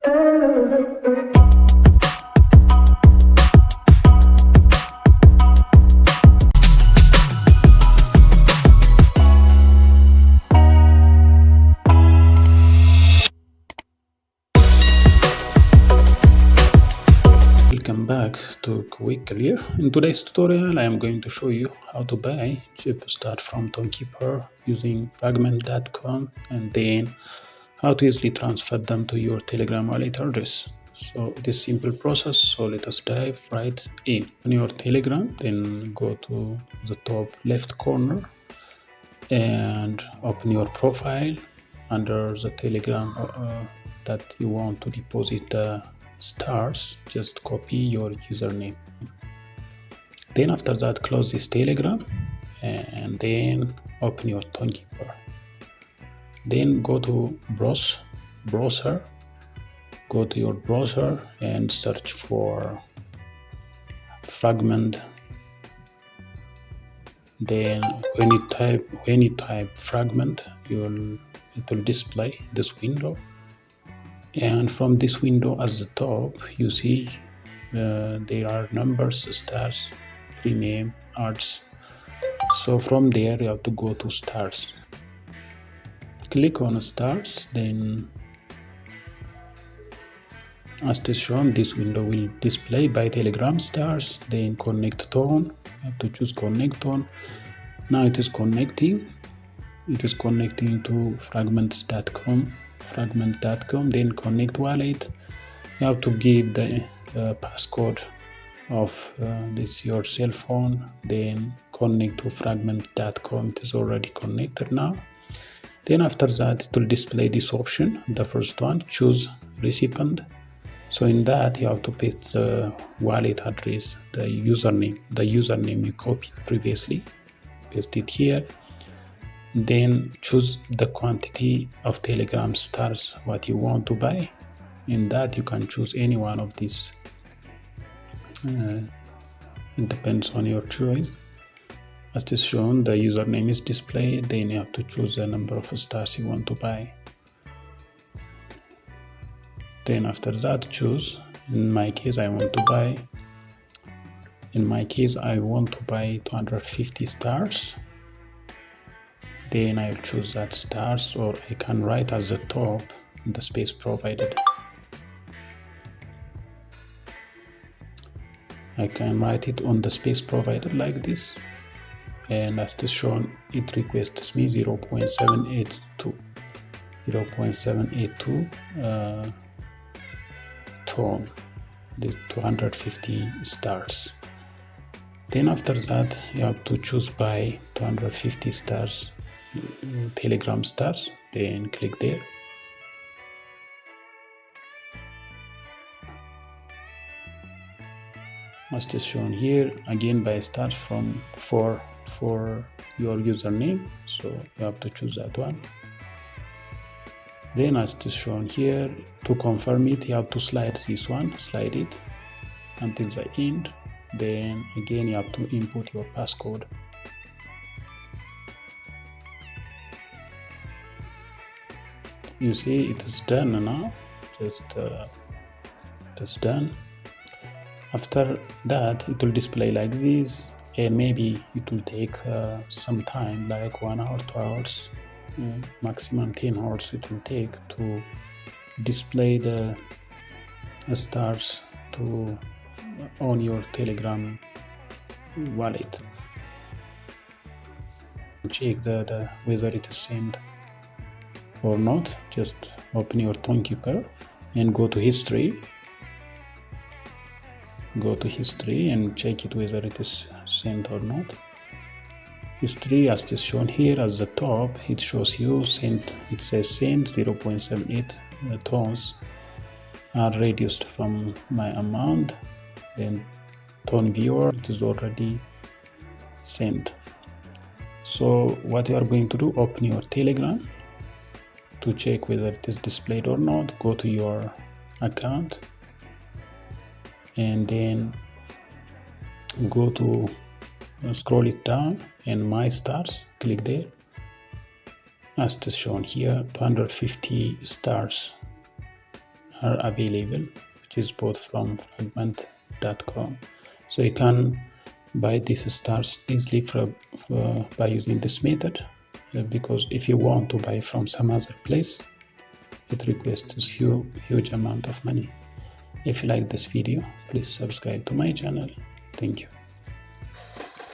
Welcome back to Quick Career. In today's tutorial, I am going to show you how to buy cheap start from Townkeeper using Fragment.com, and then how to easily transfer them to your Telegram wallet address. So it is a simple process, so let us dive right in. On your Telegram, then go to the top left corner and open your profile under the Telegram that you want to deposit the stars. Just copy your username. Then after that, close this Telegram and then open your Townkeeper. Then go to browser, go to your browser and search for Fragment. Then when you type Fragment, it will display this window. And from this window at the top, you see there are numbers, stars, premium, arts. So from there, you have to go to stars. Click on stars, then as it is shown, this window will display by Telegram stars, then connect tone. You have to choose connect tone. Now it is connecting. It is connecting to fragment.com, then connect wallet. You have to give the passcode of this your cell phone, then connect to fragment.com. It is already connected now. Then after that, it will display this option. The first one, choose recipient. So in that, you have to paste the wallet address, the username you copied previously. Paste it here. Then choose the quantity of Telegram stars what you want to buy. In that, you can choose any one of these. It depends on your choice. As it is shown, the username is displayed. Then you have to choose the number of stars you want to buy. Then after that, choose. In my case, I want to buy 250 stars. Then I'll choose that stars, or I can write at the top the space provided. I can write it on the space provided like this. And as it is shown, it requests me 0.782 tone, the 250 stars. Then after that, you have to choose buy 250 stars, Telegram stars, then click there. As it is shown here, again buy stars from for your username, so you have to choose that one. Then as it is shown here, to confirm it, you have to slide this one, slide it until the end. Then again, you have to input your passcode. You see it is done now, just it is done. After that, it will display like this, and maybe it will take some time, like 1 hour, 2 hours, maximum 10 hours it will take to display the stars on your Telegram wallet. Check whether it is sent or not. Just open your Townkeeper and go to history. Go to history and check it whether it is sent or not. History, as it is shown here at the top, it shows you sent. It says sent 0.78 tones are reduced from my amount. Then tone viewer, it is already sent. So what you are going to do, open your Telegram to check whether it is displayed or not. Go to your account and then go to scroll it down and my stars, click there. As it is shown here, 250 stars are available, which is bought from fragment.com. So you can buy these stars easily by using this method, because if you want to buy from some other place, it requires huge amount of money. If you like this video, please subscribe to my channel. Thank you.